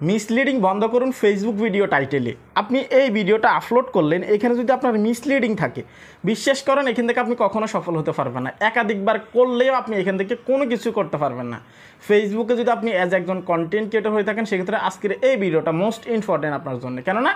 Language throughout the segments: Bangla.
মিসলিডিং বন্ধ করুন ফেসবুক ভিডিও টাইটেলে। আপনি এই ভিডিওটা আপলোড করলেন, এখানে যদি আপনার মিসলিডিং থাকে, বিশ্বাস করেন এখান থেকে আপনি কখনো সফল হতে পারবেন না। একাধিকবার করলেও আপনি এখান থেকে কোনো কিছু করতে পারবেন না। ফেসবুকে যদি আপনি অ্যাজ একজন কন্টেন্ট ক্রিয়েটর হয়ে থাকেন, সেক্ষেত্রে আজকের এই ভিডিওটা মোস্ট ইম্পর্টেন্ট আপনার জন্য। কেননা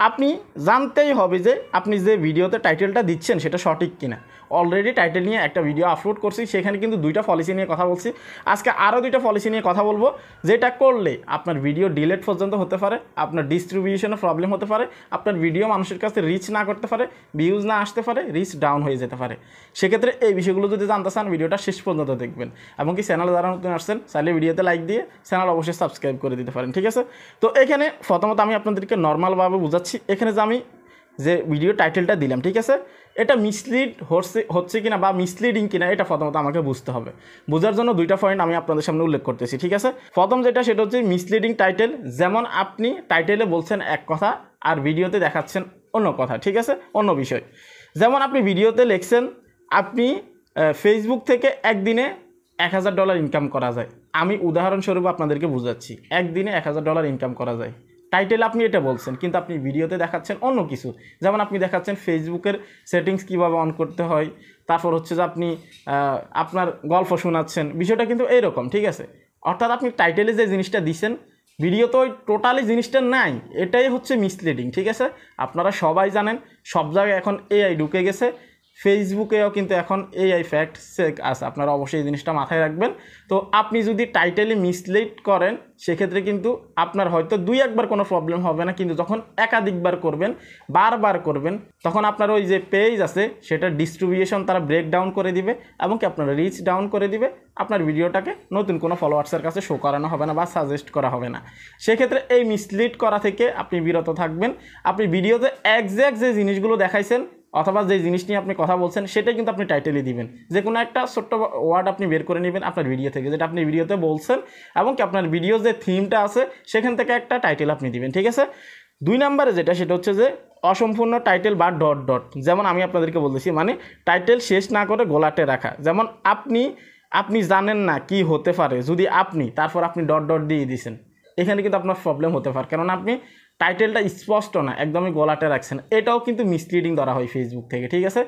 আপনি জানতেই হবে যে আপনি যে ভিডিওতে টাইটেলটা দিচ্ছেন সেটা সঠিক কিনা। অলরেডি টাইটেল নিয়ে একটা ভিডিও আপলোড করছি, সেখানে কিন্তু 2টা পলিসি নিয়ে কথা বলছি। আজকে আরও 2টা পলিসি নিয়ে কথা বলবো, যেটা করলে আপনার ভিডিও ডিলেট পর্যন্ত হতে পারে, আপনার ডিস্ট্রিবিউশনে প্রবলেম হতে পারে, আপনার ভিডিও মানুষের কাছে রিচ না করতে পারে, ভিউজ না আসতে পারে, রিচ ডাউন হয়ে যেতে পারে। সেক্ষেত্রে এই বিষয়গুলো যদি জানতে চান, ভিডিওটা শেষ পর্যন্ত দেখবেন। এবং কি চ্যানেলে যারা নতুন আসছেন, চাইলে ভিডিওতে লাইক দিয়ে চ্যানেল অবশ্যই সাবস্ক্রাইব করে দিতে পারেন, ঠিক আছে? তো এখানে প্রথমত আমি আপনাদেরকে নর্মালভাবে বুঝাচ্ছি। এখানে যে আমি যে ভিডিও টাইটেলটা দিলাম, ঠিক আছে, এটা মিসলিড হচ্ছে কিনা বা মিসলিডিং কিনা, এটা প্রথমত আমাকে বুঝতে হবে। বোঝার জন্য 2টা পয়েন্ট আমি আপনাদের সামনে উল্লেখ করতেছি, ঠিক আছে? প্রথম যেটা, সেটা হচ্ছে মিসলিডিং টাইটেল। যেমন আপনি টাইটেলে বলছেন এক কথা আর ভিডিওতে দেখাচ্ছেন অন্য কথা, ঠিক আছে, অন্য বিষয়। যেমন আপনি ভিডিওতে লিখছেন আপনি ফেসবুক থেকে একদিনে $1000 ইনকাম করা যায়। আমি উদাহরণস্বরূপ আপনাদেরকে বুঝাচ্ছি, একদিনে $1000 ইনকাম করা যায়। টাইটেল আপনি এটা বলছেন, কিন্তু আপনি ভিডিওতে দেখাচ্ছেন অন্য কিছু। যেমন আপনি দেখাচ্ছেন ফেসবুকের সেটিংস কীভাবে অন করতে হয়, তারপর হচ্ছে যে আপনি আপনার গল্প শোনাচ্ছেন, বিষয়টা কিন্তু এইরকম, ঠিক আছে? অর্থাৎ আপনি টাইটেলে যে জিনিসটা দিচ্ছেন, ভিডিও তো ওই টোটালি জিনিসটা নাই, এটাই হচ্ছে মিসলিডিং, ঠিক আছে? আপনারা সবাই জানেন, সব জায়গায় এখন এআই ঢুকে গেছে। ফেসবুকেও কিন্তু এখন এআই ফ্যাক্ট চেক আছে, আপনারা অবশ্যই এই জিনিসটা মাথায় রাখবেন। তো আপনি যদি টাইটেলে মিসলিড করেন, সেক্ষেত্রে কিন্তু আপনার হয়তো 2-1বার কোনো প্রবলেম হবে না, কিন্তু যখন একাধিকবার করবেন, বারবার করবেন, তখন আপনার ওই যে পেজ আছে সেটা ডিস্ট্রিবিউশন তারা ব্রেক ডাউন করে দিবে এবং কি আপনার রিচ ডাউন করে দিবে। আপনার ভিডিওটাকে নতুন কোনো ফলোয়ার্সের কাছে শো করানো হবে না বা সাজেস্ট করা হবে না। সেক্ষেত্রে এই মিসলিড করা থেকে আপনি বিরত থাকবেন। আপনি ভিডিওতে একজ্যাক্ট যে জিনিসগুলো দেখাইছেন অথবা যে জিনিস নিয়ে আপনি কথা বলছেন, সেটাই কিন্তু আপনি টাইটেলে দিবেন। যে কোনো একটা ছোট্ট ওয়ার্ড আপনি বের করে নেবেন আপনার ভিডিও থেকে, যেটা আপনি ভিডিওতে বলছেন, এবং কি আপনার ভিডিও যে থিমটা আছে সেখান থেকে একটা টাইটেল আপনি দিবেন, ঠিক আছে? 2 নম্বরে যেটা, সেটা হচ্ছে যে অসম্পূর্ণ টাইটেল বা ডট ডট। যেমন আমি আপনাদেরকে বলতেছি, মানে টাইটেল শেষ না করে গোলাটে রাখা। যেমন আপনি জানেন না কি হতে পারে যদি তারপর আপনি ডট ডট দিয়ে দিয়েছেন, এখানে কিন্তু আপনার প্রবলেম হতে পারে, কারণ আপনি টাইটেলটা স্পষ্ট না, একদমই গলাটে রাখছেন। এটাও কিন্তু মিসলিডিং ধরা হয় ফেসবুক থেকে, ঠিক আছে?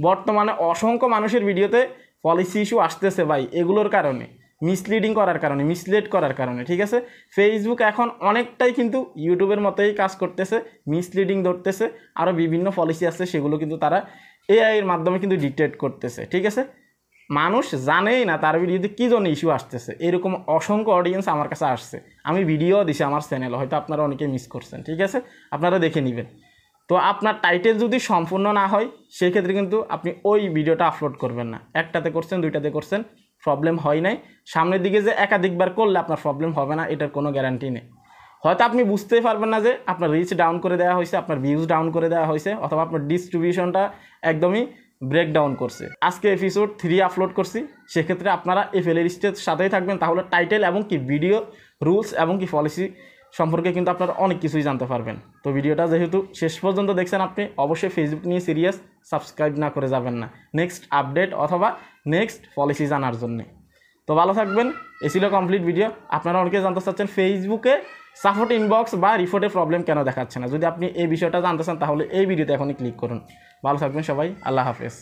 বর্তমানে অসংখ্য মানুষের ভিডিওতে পলিসি ইস্যু আসতেছে ভাই, এগুলোর কারণে, মিসলিডিং করার কারণে, মিসলিড করার কারণে, ঠিক আছে? ফেসবুক এখন অনেকটাই কিন্তু ইউটিউবের মতোই কাজ করতেছে, মিসলিডিং ধরতেছে। আরও বিভিন্ন পলিসি আছে, সেগুলো কিন্তু তারা এআইয়ের মাধ্যমে কিন্তু ডিটেক্ট করতেছে, ঠিক আছে? মানুষ জানেই না তার ভিডিওতে কী জন্য ইস্যু আসতেছে। এরকম অসংখ্য অডিয়েন্স আমার কাছে আসছে, আমি ভিডিও দিছি আমার চ্যানেলে, হয়তো আপনারা অনেকে মিস করছেন, ঠিক আছে? আপনারা দেখে নেবেন। তো আপনার টাইটেল যদি সম্পূর্ণ না হয়, সেক্ষেত্রে কিন্তু আপনি ওই ভিডিওটা আপলোড করবেন না। একটাতে করছেন, 2টাতে করছেন, প্রবলেম হয় নাই, সামনের দিকে যে একাধিকবার করলে আপনার প্রবলেম হবে না, এটার কোনো গ্যারান্টি নেই। হয়তো আপনি বুঝতেই পারবেন না যে আপনার রিচ ডাউন করে দেওয়া হয়েছে, আপনার ভিউজ ডাউন করে দেওয়া হয়েছে, অথবা আপনার ডিস্ট্রিবিউশনটা একদমই ব্রেকডাউন করছে। আজকে এপিসোড 3 আপলোড করছি, সেক্ষেত্রে আপনারা এই প্লেলিস্টের সাথেই থাকবেন, তাহলে টাইটেল এবং কি ভিডিও রুলস এবং কি পলিসি সম্পর্কে কিন্তু আপনারা অনেক কিছুই জানতে পারবেন। তো ভিডিওটা যেহেতু শেষ পর্যন্ত দেখছেন, আপনি অবশ্যই ফেসবুক নিয়ে সিরিয়াস, সাবস্ক্রাইব না করে যাবেন না নেক্সট আপডেট অথবা নেক্সট পলিসি জানার জন্যে। তো ভালো থাকবেন, এ ছিল কমপ্লিট ভিডিও। আপনারা অনেকে জানতে চাচ্ছেন ফেসবুকে সাপোর্ট ইনবক্স বা রিপোর্টের প্রবলেম কেন দেখাচ্ছে না। যদি আপনি এই বিষয়টা জানতে চান, তাহলে এই ভিডিওতে এখনই ক্লিক করুন। ভালো থাকবেন সবাই, আল্লাহ হাফেজ।